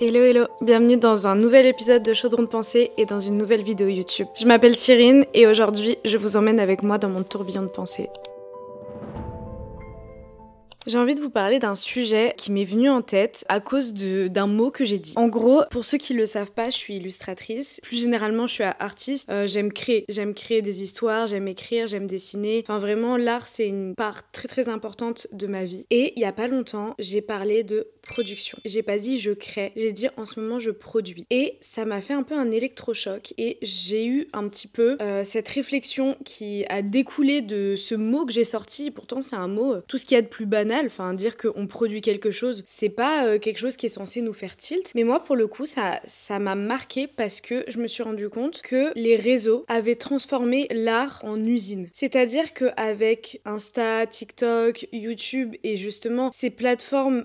Hello hello, bienvenue dans un nouvel épisode de Chaudron de pensée et dans une nouvelle vidéo YouTube. Je m'appelle Cyrine et aujourd'hui je vous emmène avec moi dans mon tourbillon de pensée. J'ai envie de vous parler d'un sujet qui m'est venu en tête à cause d'un mot que j'ai dit. En gros, pour ceux qui le savent pas, je suis illustratrice. Plus généralement, je suis artiste. J'aime créer. J'aime créer des histoires, j'aime écrire, j'aime dessiner. Enfin, vraiment, l'art, c'est une part très très importante de ma vie. Et il y a pas longtemps, j'ai parlé de production. J'ai pas dit je crée, j'ai dit en ce moment je produis. Et ça m'a fait un peu un électrochoc et j'ai eu un petit peu cette réflexion qui a découlé de ce mot que j'ai sorti. Pourtant, c'est un mot, tout ce qu'il y a de plus banal. Enfin, dire qu'on produit quelque chose, c'est pas quelque chose qui est censé nous faire tilt. Mais moi, pour le coup, ça m'a marqué parce que je me suis rendu compte que les réseaux avaient transformé l'art en usine. C'est-à-dire qu'avec Insta, TikTok, YouTube et justement ces plateformes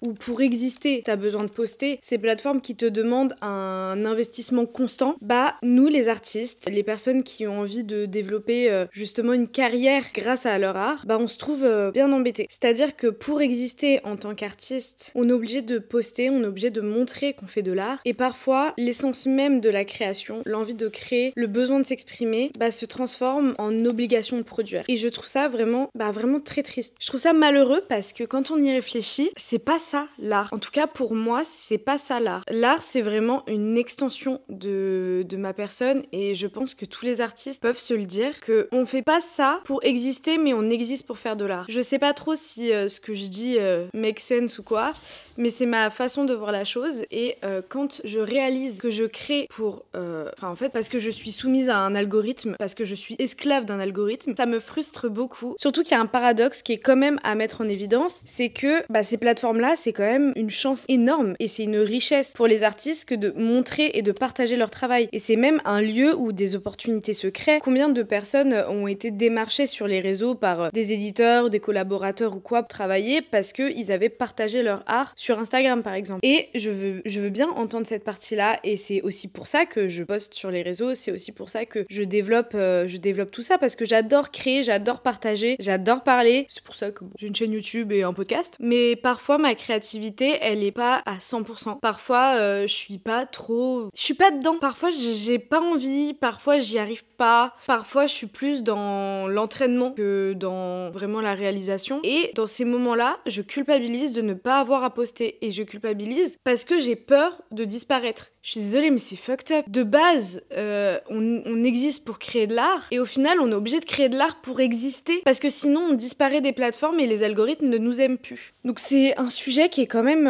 où pour exister, t'as besoin de poster, ces plateformes qui te demandent un investissement constant, bah nous les artistes, les personnes qui ont envie de développer justement une carrière grâce à leur art, bah on se trouve bien embêtés. C'est-à-dire que pour exister en tant qu'artiste, on est obligé de poster, on est obligé de montrer qu'on fait de l'art et parfois l'essence même de la création, l'envie de créer, le besoin de s'exprimer, bah se transforme en obligation de produire. Et je trouve ça vraiment très triste. Je trouve ça malheureux parce que quand on y réfléchit, c'est pas ça l'art. En tout cas pour moi, c'est pas ça l'art. L'art c'est vraiment une extension de ma personne et je pense que tous les artistes peuvent se le dire que on fait pas ça pour exister mais on existe pour faire de l'art. Je sais pas trop si ce que je dis make sense ou quoi, mais c'est ma façon de voir la chose et quand je réalise que je crée pour en fait parce que je suis soumise à un algorithme, parce que je suis esclave d'un algorithme, ça me frustre beaucoup. Surtout qu'il y a un paradoxe qui est quand même à mettre en évidence, c'est que ces plateformes là c'est quand même une chance énorme et c'est une richesse pour les artistes que de montrer et de partager leur travail. Et c'est même un lieu où des opportunités se créent. Combien de personnes ont été démarchées sur les réseaux par des éditeurs, des collaborateurs ou quoi pour travailler parce qu'ils avaient partagé leur art sur Instagram par exemple. Et je veux bien entendre cette partie-là et c'est aussi pour ça que je poste sur les réseaux, c'est aussi pour ça que je développe tout ça parce que j'adore créer, j'adore partager, j'adore parler. C'est pour ça que j'ai une chaîne YouTube et un podcast. Mais parfois ma créativité elle est pas à 100%. Parfois je suis pas dedans. Parfois j'ai pas envie, parfois j'y arrive pas. Parfois je suis plus dans l'entraînement que dans vraiment la réalisation. Et dans ces moments-là, je culpabilise de ne pas avoir à poster. Et je culpabilise parce que j'ai peur de disparaître. Je suis désolée, mais c'est fucked up. De base, on existe pour créer de l'art, et au final, on est obligé de créer de l'art pour exister, parce que sinon, on disparaît des plateformes et les algorithmes ne nous aiment plus. Donc c'est un sujet qui est quand même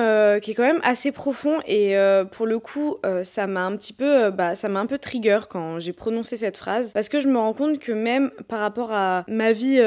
assez profond, et pour le coup, ça m'a un peu trigger quand j'ai prononcé cette phrase, parce que je me rends compte que même par rapport à ma vie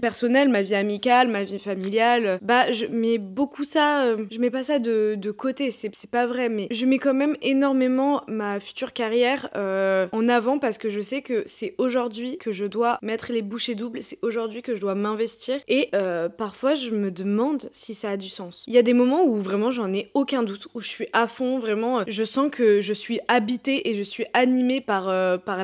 personnelle, ma vie amicale, ma vie familiale, je mets beaucoup ça, je mets pas ça de côté, c'est pas vrai, mais je mets quand même énormément ma future carrière en avant parce que je sais que c'est aujourd'hui que je dois mettre les bouchées doubles, c'est aujourd'hui que je dois m'investir et parfois je me demande si ça a du sens. Il y a des moments où vraiment j'en ai aucun doute, où je suis à fond, vraiment je sens que je suis habitée et je suis animée par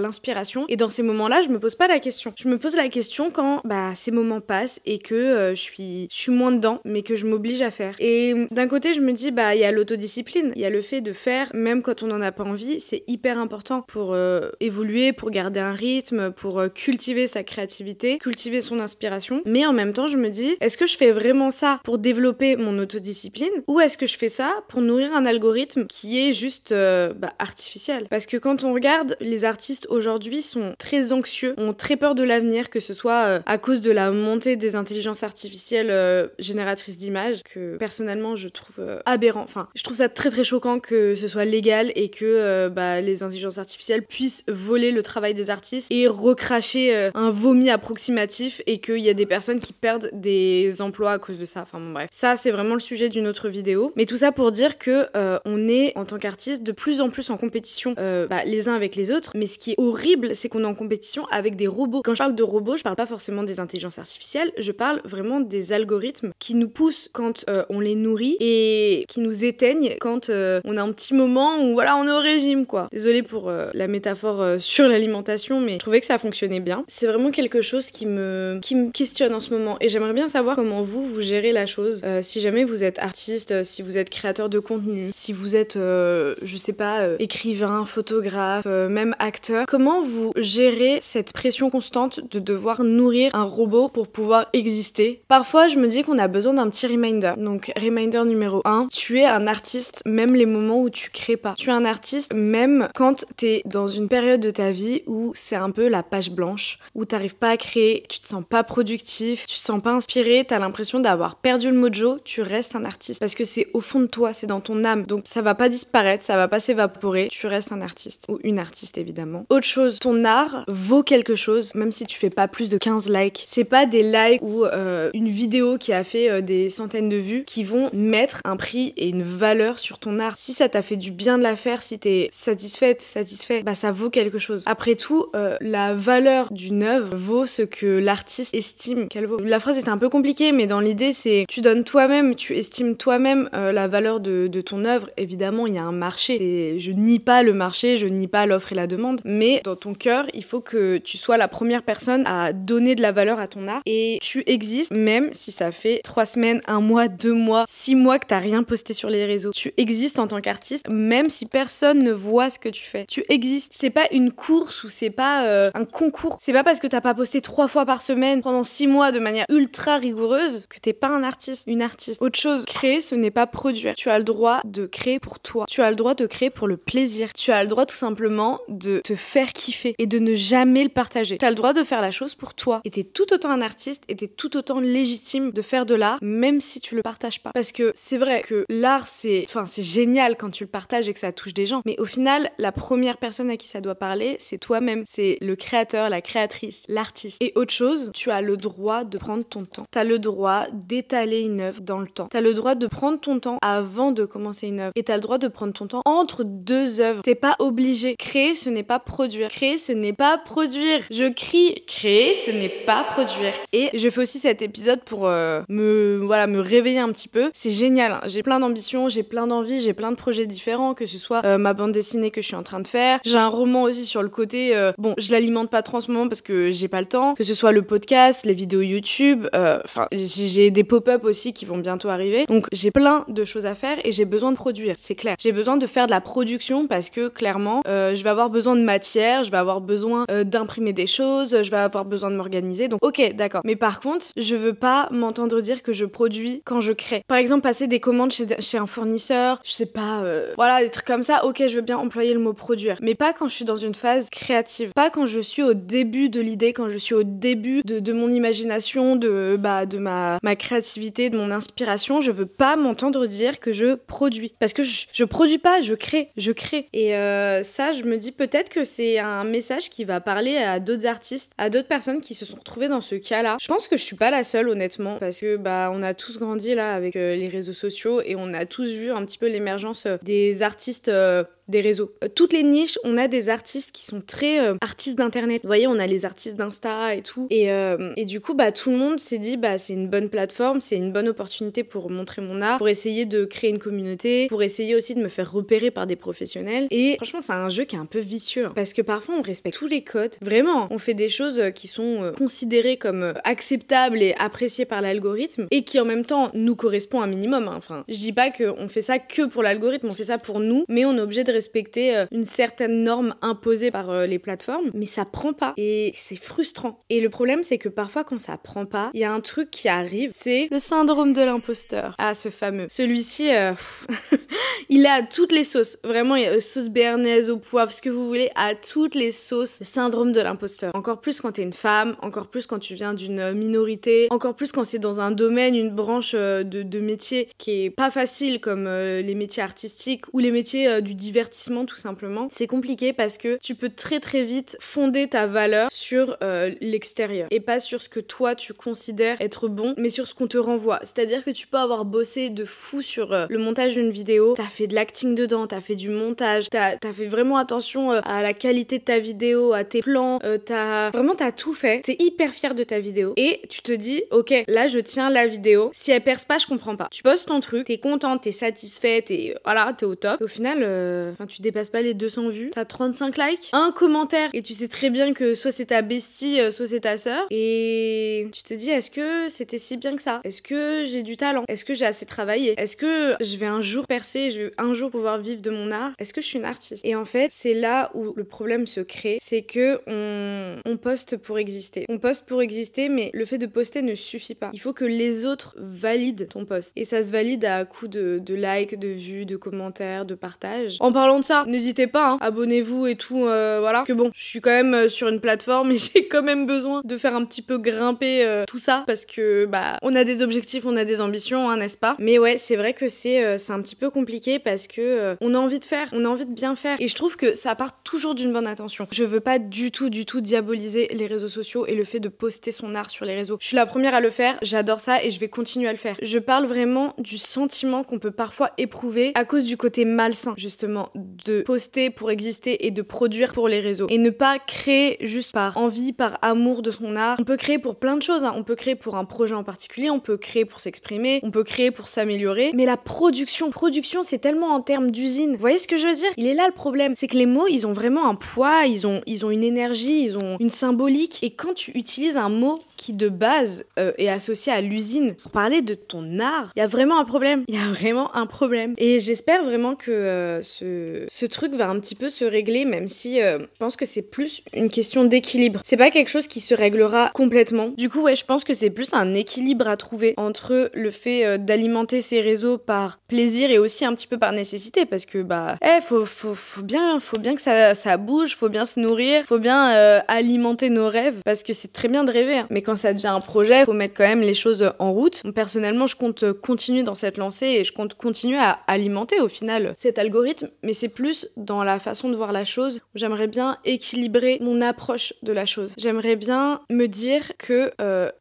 l'inspiration et dans ces moments-là je me pose pas la question. Je me pose la question quand ces moments passent et que je suis moins dedans mais que je m'oblige à faire. Et d'un côté je me dis il y a l'autodiscipline, il y a le fait de faire même quand on n'en a pas envie, c'est hyper important pour évoluer, pour garder un rythme, pour cultiver sa créativité, cultiver son inspiration. Mais en même temps, je me dis, est-ce que je fais vraiment ça pour développer mon autodiscipline ou est-ce que je fais ça pour nourrir un algorithme qui est juste artificiel? Parce que quand on regarde, les artistes aujourd'hui sont très anxieux, ont très peur de l'avenir, que ce soit à cause de la montée des intelligences artificielles génératrices d'images, que personnellement je trouve aberrant. Enfin, je trouve ça très très choquant que ce soit légal et que les intelligences artificielles puissent voler le travail des artistes et recracher un vomi approximatif et qu'il y a des personnes qui perdent des emplois à cause de ça. Enfin bon, bref. Ça, c'est vraiment le sujet d'une autre vidéo. Mais tout ça pour dire que on est, en tant qu'artiste, de plus en plus en compétition les uns avec les autres. Mais ce qui est horrible, c'est qu'on est en compétition avec des robots. Quand je parle de robots, je parle pas forcément des intelligences artificielles, je parle vraiment des algorithmes qui nous poussent quand on les nourrit et qui nous éteignent quand on a un petit moment où voilà, on est au régime quoi. Désolée pour la métaphore sur l'alimentation, mais je trouvais que ça fonctionnait bien. C'est vraiment quelque chose qui me questionne en ce moment et j'aimerais bien savoir comment vous gérez la chose. Si jamais vous êtes artiste, si vous êtes créateur de contenu, si vous êtes, je sais pas, écrivain, photographe, même acteur, comment vous gérez cette pression constante de devoir nourrir un robot pour pouvoir exister? Parfois, je me dis qu'on a besoin d'un petit reminder. Donc, reminder numéro 1, tu es un artiste même les moments où tu crées pas. Tu es un artiste même quand t'es dans une période de ta vie où c'est un peu la page blanche, où t'arrives pas à créer, tu te sens pas productif, tu te sens pas inspiré, t'as l'impression d'avoir perdu le mojo, tu restes un artiste. Parce que c'est au fond de toi, c'est dans ton âme. Donc ça va pas disparaître, ça va pas s'évaporer, tu restes un artiste. Ou une artiste évidemment. Autre chose, ton art vaut quelque chose, même si tu fais pas plus de 15 likes. C'est pas des likes ou une vidéo qui a fait des centaines de vues qui vont mettre un prix et une valeur sur ton art. Si ça t'a fait du bien de la faire, si t'es satisfaite, satisfait, bah ça vaut quelque chose. Après tout, la valeur d'une œuvre vaut ce que l'artiste estime qu'elle vaut. La phrase est un peu compliquée, mais dans l'idée, c'est tu donnes toi-même, tu estimes toi-même la valeur de ton œuvre. Évidemment, il y a un marché. Et je nie pas le marché, je nie pas l'offre et la demande, mais dans ton cœur, il faut que tu sois la première personne à donner de la valeur à ton art et tu existes même si ça fait 3 semaines, 1 mois, 2 mois, 6 mois que t'as rien posté sur les réseaux. Tu existes en tant qu'artiste même si personne ne voit ce que tu fais. Tu existes. C'est pas une course ou c'est pas un concours. C'est pas parce que t'as pas posté 3 fois par semaine pendant 6 mois de manière ultra rigoureuse que t'es pas un artiste, une artiste. Autre chose, créer, ce n'est pas produire. Tu as le droit de créer pour toi. Tu as le droit de créer pour le plaisir. Tu as le droit tout simplement de te faire kiffer et de ne jamais le partager. Tu as le droit de faire la chose pour toi. Et t'es tout autant un artiste et t'es tout autant légitime de faire de l'art même si tu le partages pas. Parce que c'est vrai que l'art c'est génial quand tu le partages et que ça touche des gens. Mais au final, la première personne à qui ça doit parler, c'est toi-même. C'est le créateur, la créatrice, l'artiste. Et autre chose, tu as le droit de prendre ton temps. T'as le droit d'étaler une œuvre dans le temps. T'as le droit de prendre ton temps avant de commencer une œuvre. Et t'as le droit de prendre ton temps entre 2 œuvres. T'es pas obligé. Créer, ce n'est pas produire. Créer, ce n'est pas produire. Je crie. Créer, ce n'est pas produire. Et je fais aussi cet épisode pour me réveiller un petit peu. C'est génial. Hein. J'ai plein d'ambitions, j'ai plein d'envies, j'ai plein de projets différents, que ce soit ma bande dessinée que je suis en train de faire. J'ai un roman aussi sur le côté. Bon, je l'alimente pas trop en ce moment parce que j'ai pas le temps. Que ce soit le podcast, les vidéos YouTube. J'ai des pop-up aussi qui vont bientôt arriver. Donc j'ai plein de choses à faire et j'ai besoin de produire. C'est clair. J'ai besoin de faire de la production parce que clairement, je vais avoir besoin de matière, je vais avoir besoin d'imprimer des choses, je vais avoir besoin de m'organiser. Donc ok, d'accord. Mais par contre, je veux pas m'entendre dire que je produis quand je crée. Par exemple, passer des commandes chez un fournisseur, je sais pas, voilà, des trucs comme ça. Ok, je veux bien employer le mot produire. Mais pas quand je suis dans une phase créative. Pas quand je suis au début de l'idée, quand je suis au début de mon imagination, de ma créativité, de mon inspiration. Je veux pas m'entendre dire que je produis. Parce que je produis pas, je crée. Et ça, je me dis peut-être que c'est un message qui va parler à d'autres artistes, à d'autres personnes qui se sont retrouvées dans ce cas-là. Je pense que je suis pas la seule, honnêtement, parce que on a tous grandi là avec les réseaux sociaux et on a tous vu un petit peu l'émergence des artistes des réseaux. Toutes les niches, on a des artistes qui sont très artistes d'internet. Vous voyez, on a les artistes d'Insta et tout. Et du coup, tout le monde s'est dit, c'est une bonne plateforme, c'est une bonne opportunité pour montrer mon art, pour essayer de créer une communauté, pour essayer aussi de me faire repérer par des professionnels. Et franchement, c'est un jeu qui est un peu vicieux, hein, parce que parfois, on respecte tous les codes. Vraiment, on fait des choses qui sont considérées comme acceptables et appréciées par l'algorithme, et qui en même temps nous correspond un minimum. Hein. Enfin, je dis pas qu'on fait ça que pour l'algorithme, on fait ça pour nous, mais on est obligé de respecter une certaine norme imposée par les plateformes, mais ça prend pas. Et c'est frustrant. Et le problème, c'est que parfois, quand ça prend pas, il y a un truc qui arrive, c'est le syndrome de l'imposteur. Ah, ce fameux. Celui-ci, il est à toutes les sauces. Vraiment, sauce béarnaise au poivre, ce que vous voulez, à toutes les sauces. Le syndrome de l'imposteur. Encore plus quand t'es une femme, encore plus quand tu viens d'une minorité, encore plus quand c'est dans un domaine, une branche de métier qui est pas facile, comme les métiers artistiques ou les métiers du divertissement, tout simplement. C'est compliqué parce que tu peux très très vite fonder ta valeur sur l'extérieur et pas sur ce que toi tu considères être bon, mais sur ce qu'on te renvoie. C'est-à-dire que tu peux avoir bossé de fou sur le montage d'une vidéo, t'as fait de l'acting dedans, t'as fait du montage, t'as fait vraiment attention à la qualité de ta vidéo, à tes plans, t'as tout fait. T'es hyper fière de ta vidéo et tu te dis ok, là je tiens la vidéo, si elle perce pas je comprends pas. Tu postes ton truc, t'es contente, t'es satisfaite, t'es au top. Et au final, tu dépasses pas les 200 vues, t'as 35 likes, un commentaire et tu sais très bien que soit c'est ta bestie, soit c'est ta sœur et tu te dis est-ce que c'était si bien que ça? Est-ce que j'ai du talent? Est-ce que j'ai assez travaillé? Est-ce que je vais un jour percer? Je vais un jour pouvoir vivre de mon art? Est-ce que je suis une artiste? Et en fait, c'est là où le problème se crée, c'est que on poste pour exister. On poste pour exister, mais le fait de poster ne suffit pas. Il faut que les autres valident ton post. Et ça se valide à coup de likes, de vues, de commentaires, de partages. En parlant de ça, n'hésitez pas, hein, abonnez-vous et tout, voilà. Que bon, je suis quand même sur une plateforme et j'ai quand même besoin de faire un petit peu grimper tout ça parce que on a des objectifs, on a des ambitions, hein, n'est-ce pas? Mais ouais, c'est vrai que c'est un petit peu compliqué parce que on a envie de faire, on a envie de bien faire et je trouve que ça part toujours d'une bonne intention. Je veux pas du tout diaboliser les réseaux sociaux et le fait de poster son art sur les réseaux. Je suis la première à le faire, j'adore ça et je vais continuer à le faire. Je parle vraiment du sentiment qu'on peut parfois éprouver à cause du côté malsain justement de poster pour exister et de produire pour les réseaux et ne pas créer juste par envie, par amour de son art. On peut créer pour plein de choses, hein. On peut créer pour un projet en particulier, on peut créer pour s'exprimer, on peut créer pour s'améliorer, mais la production c'est tellement en termes d'usine. Vous voyez ce que je veux dire? Il est là le problème, c'est que les mots, ils ont vraiment un poids, ils ont une énergie, ils ont une symbolique et quand tu utilises un mot qui de base est associé à l'usine pour parler de ton art, il y a vraiment un problème. Il y a vraiment un problème. Et j'espère vraiment que ce truc va un petit peu se régler, même si je pense que c'est plus une question d'équilibre. C'est pas quelque chose qui se réglera complètement. Du coup, ouais, je pense que c'est plus un équilibre à trouver entre le fait d'alimenter ces réseaux par plaisir et aussi un petit peu par nécessité, parce que faut bien que ça bouge, faut bien se nourrir, faut bien alimenter nos rêves, parce que c'est très bien de rêver, hein. Mais quand ça devient un projet, faut mettre quand même les choses en route. Donc, personnellement, je compte continuer dans cette lancée et je compte continuer à alimenter au final cet algorithme, mais c'est plus dans la façon de voir la chose. J'aimerais bien équilibrer mon approche de la chose. J'aimerais bien me dire que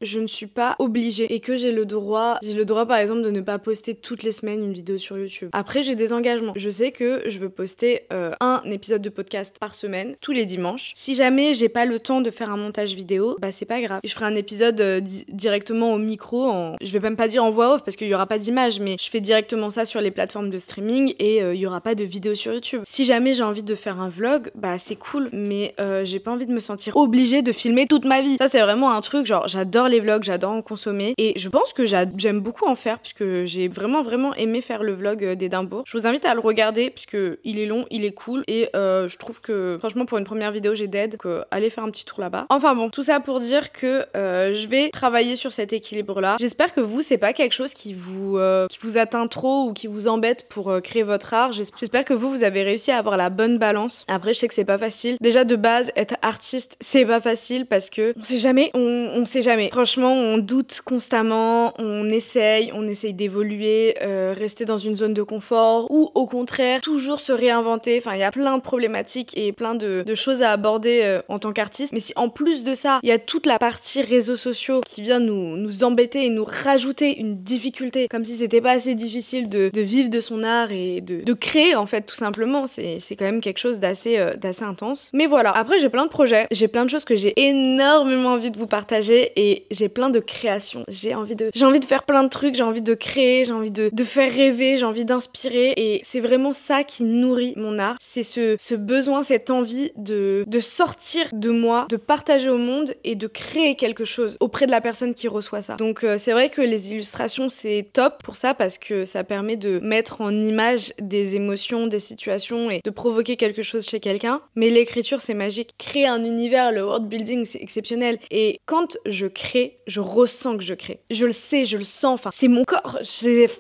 je ne suis pas obligée et que j'ai le droit par exemple de ne pas poster toutes les semaines une vidéo sur YouTube. Après, j'ai des engagements. Je sais que je veux poster un épisode de podcast par semaine, tous les dimanches. Si jamais j'ai pas le temps de faire un montage vidéo, c'est pas grave. Je ferai un épisode directement au micro, je vais même pas dire en voix off parce qu'il y aura pas d'image, mais je fais directement ça sur les plateformes de streaming et il y aura pas de vidéo sur YouTube. Si jamais j'ai envie de faire un vlog, c'est cool, mais j'ai pas envie de me sentir obligée de filmer toute ma vie. Ça, c'est vraiment un truc, genre, j'adore les vlogs, j'adore en consommer et je pense que j'aime beaucoup en faire puisque j'ai vraiment aimé faire le vlog d'Édimbourg. Je vous invite à le regarder puisque il est long, il est cool et je trouve que franchement pour une première vidéo j'ai d'aide, donc allez faire un petit tour là-bas. Enfin bon, tout ça pour dire que je vais travailler sur cet équilibre là. J'espère que vous, c'est pas quelque chose qui vous atteint trop ou qui vous embête pour créer votre art. J'espère que vous avez réussi à avoir la bonne balance. Après, je sais que c'est pas facile. Déjà de base, être artiste, c'est pas facile parce que on sait jamais, on sait jamais. Franchement, on doute constamment, on essaye d'évoluer, rester dans une zone de confort ou au contraire, toujours se réinventer. Enfin, il y a plein de problématiques et plein de choses à aborder en tant qu'artiste. Mais si en plus de ça, il y a toute la partie réseaux sociaux qui vient nous embêter et nous rajouter une difficulté, comme si c'était pas assez difficile de vivre de son art et de créer en fait tout simplement, c'est quand même quelque chose d'assez intense. Mais voilà, après j'ai plein de projets, j'ai plein de choses que j'ai énormément envie de vous partager et j'ai plein de créations. J'ai envie de faire plein de trucs, j'ai envie de créer, j'ai envie de faire rêver, j'ai envie d'inspirer et c'est vraiment ça qui nourrit mon art. C'est ce besoin, cette envie de sortir de moi, de partager au monde et de créer quelque chose auprès de la personne qui reçoit ça. Donc c'est vrai que les illustrations c'est top pour ça parce que ça permet de mettre en image des émotions, des situations et de provoquer quelque chose chez quelqu'un. Mais l'écriture c'est magique. Créer un univers, le world building c'est exceptionnel. Et quand je crée, je ressens que je crée. Je le sais, je le sens, enfin c'est mon corps.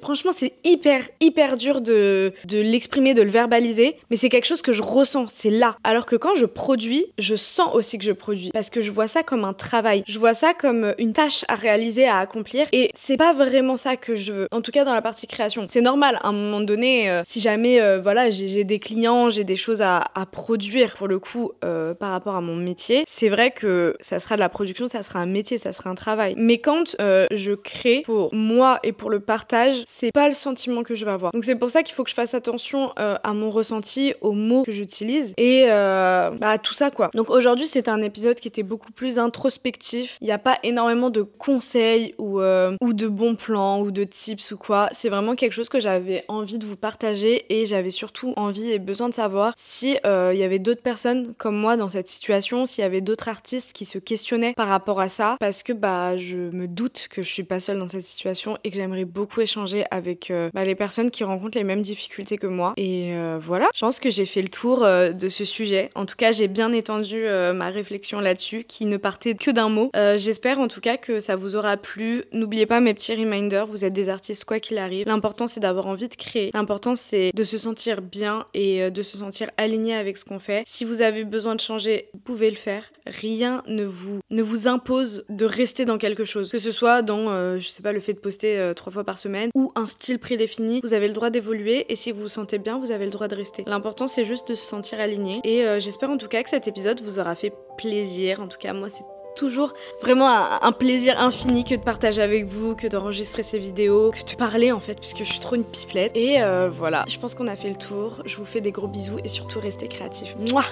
Franchement c'est hyper dur de l'exprimer, de le verbaliser, mais c'est quelque chose que je ressens, c'est là. Alors que quand je produis, je sens aussi que je produis parce que je vois ça comme un travail. Je vois ça comme une tâche à réaliser, à accomplir et c'est pas vraiment ça que je veux. En tout cas dans la partie création. C'est normal, à un moment donné, si jamais j'ai des clients, j'ai des choses à produire pour le coup par rapport à mon métier, c'est vrai que ça sera de la production, ça sera un métier, ça sera un travail. Mais quand je crée pour moi et pour le partage, c'est pas le sentiment que je vais avoir. Donc c'est pour pour ça qu'il faut que je fasse attention à mon ressenti, aux mots que j'utilise et à tout ça quoi. Donc aujourd'hui c'était un épisode qui était beaucoup plus introspectif. Il n'y a pas énormément de conseils ou de bons plans ou de tips ou quoi. C'est vraiment quelque chose que j'avais envie de vous partager et j'avais surtout envie et besoin de savoir si il y avait d'autres personnes comme moi dans cette situation, s'il y avait d'autres artistes qui se questionnaient par rapport à ça, parce que je me doute que je suis pas seule dans cette situation et que j'aimerais beaucoup échanger avec les personnes qui rencontrent les mêmes difficultés que moi. Et voilà, je pense que j'ai fait le tour de ce sujet. En tout cas, j'ai bien étendu ma réflexion là-dessus, qui ne partait que d'un mot. J'espère en tout cas que ça vous aura plu. N'oubliez pas mes petits reminders, vous êtes des artistes quoi qu'il arrive. L'important c'est d'avoir envie de créer. L'important c'est de se sentir bien et de se sentir aligné avec ce qu'on fait. Si vous avez besoin de changer, vous pouvez le faire. Rien ne vous impose de rester dans quelque chose. Que ce soit dans, je sais pas, le fait de poster 3 fois par semaine ou un style prédéfini, vous avez le droit d'évoluer et si vous vous sentez bien, vous avez le droit de rester. L'important c'est juste de se sentir aligné et j'espère en tout cas que cet épisode vous aura fait plaisir. En tout cas, moi c'est toujours vraiment un plaisir infini que de partager avec vous, que d'enregistrer ces vidéos, que de parler en fait, puisque je suis trop une pipelette. Et voilà, je pense qu'on a fait le tour. Je vous fais des gros bisous et surtout restez créatifs. Mouah!